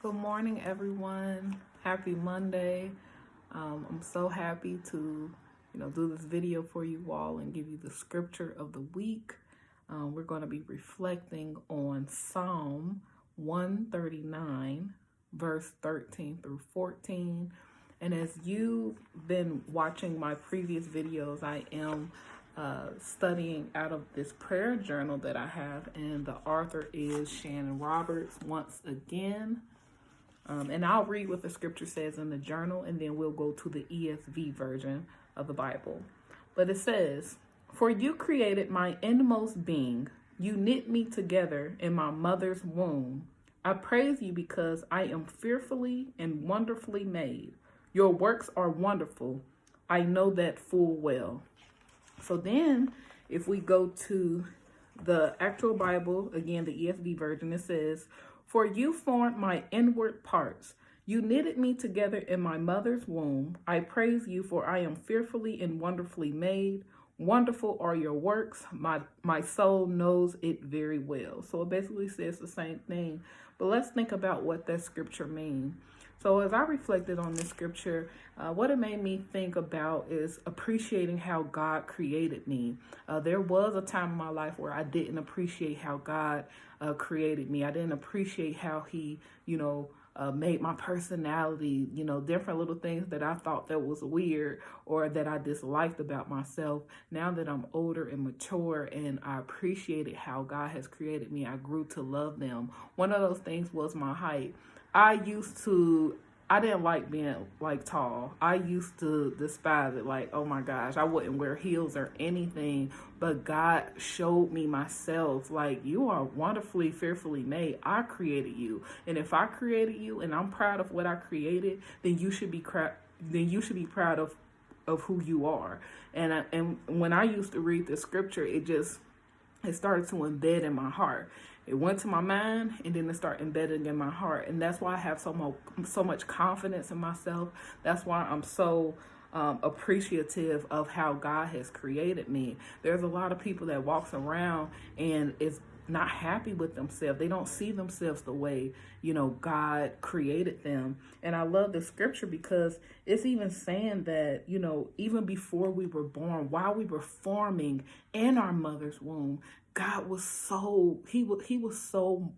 Good morning, everyone. Happy Monday. I'm so happy to, do this video for you all and give you the scripture of the week. We're going to be reflecting on Psalm 139, verse 13 through 14. And as you've been watching my previous videos, I am studying out of this prayer journal that I have, and the author is Shannon Roberts once again. And I'll read what the scripture says in the journal, and then we'll go to the ESV version of the Bible. But it says, "For you created my inmost being. You knit me together in my mother's womb. I praise you because I am fearfully and wonderfully made. Your works are wonderful. I know that full well." So then, if we go to the actual Bible, again, the ESV version, it says, "For you formed my inward parts. You knitted me together in my mother's womb. I praise you, for I am fearfully and wonderfully made. Wonderful are your works. My soul knows it very well." So it basically says the same thing. But let's think about what that scripture means. So as I reflected on this scripture, what it made me think about is appreciating how God created me. There was a time in my life where I didn't appreciate how God created me. I didn't appreciate how he, made my personality, different little things that I thought that was weird or that I disliked about myself. Now that I'm older and mature and I appreciated how God has created me, I grew to love them. One of those things was my height. I didn't like being tall. I used to despise it. Like, oh my gosh, I wouldn't wear heels or anything. But God showed me myself, like, you are wonderfully, fearfully made. I created you. And if I created you and I'm proud of what I created, then you should be proud of who you are. And when I used to read the scripture, it started to embed in my heart. It went to my mind, and then it started embedding in my heart. And that's why I have so much confidence in myself. That's why I'm so appreciative of how God has created me. There's a lot of people that walks around and is not happy with themselves. They don't see themselves the way, God created them. And I love the scripture because it's even saying that, even before we were born, while we were forming in our mother's womb, God was he was so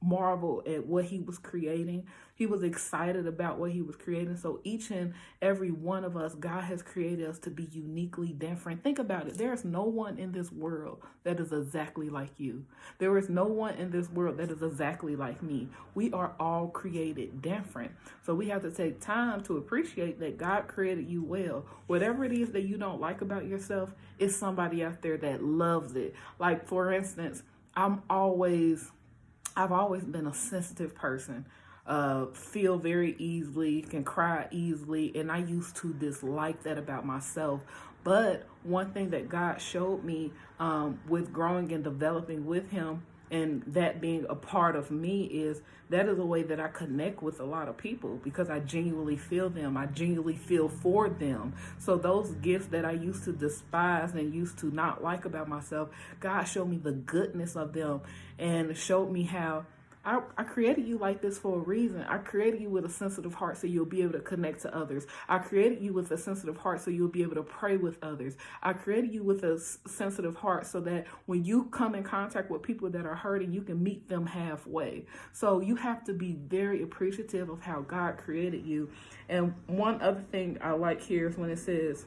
marveled at what he was creating. He was excited about what he was creating. So each and every one of us, God has created us to be uniquely different. Think about it. There is no one in this world that is exactly like you. There is no one in this world that is exactly like me. We are all created different. So we have to take time to appreciate that God created you well. Whatever it is that you don't like about yourself, it's somebody out there that loves it. Like, for instance, I've always been a sensitive person, feel very easily, can cry easily, and I used to dislike that about myself. But one thing that God showed me with growing and developing with him, and that being a part of me, is that is a way that I connect with a lot of people because I genuinely feel them. I genuinely feel for them. So those gifts that I used to despise and used to not like about myself, God showed me the goodness of them and showed me how I created you like this for a reason. I created you with a sensitive heart so you'll be able to connect to others. I created you with a sensitive heart so you'll be able to pray with others. I created you with a sensitive heart so that when you come in contact with people that are hurting, you can meet them halfway. So you have to be very appreciative of how God created you. And one other thing I like here is when it says,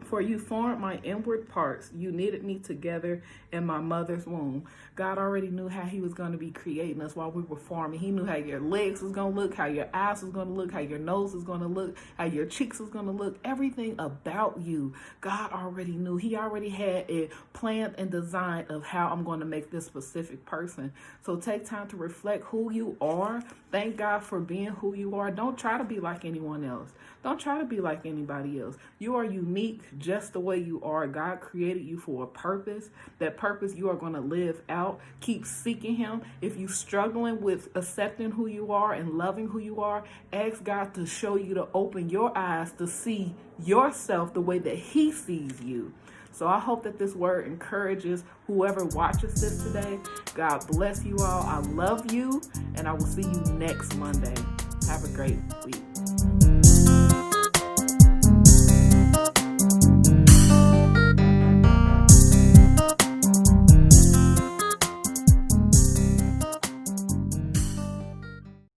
"For you formed my inward parts. You knitted me together in my mother's womb." God already knew how he was going to be creating us while we were forming. He knew how your legs was going to look, how your eyes was going to look, how your nose was going to look, how your cheeks was going to look. Everything about you, God already knew. He already had a plan and design of how I'm going to make this specific person. So take time to reflect who you are. Thank God for being who you are. Don't try to be like anyone else. Don't try to be like anybody else. You are unique just the way you are. God created you for a purpose. That purpose you are going to live out. Keep seeking him. If you're struggling with accepting who you are and loving who you are, ask God to show you, to open your eyes to see yourself the way that he sees you. So I hope that this word encourages whoever watches this today. God bless you all. I love you, and I will see you next Monday. Have a great week.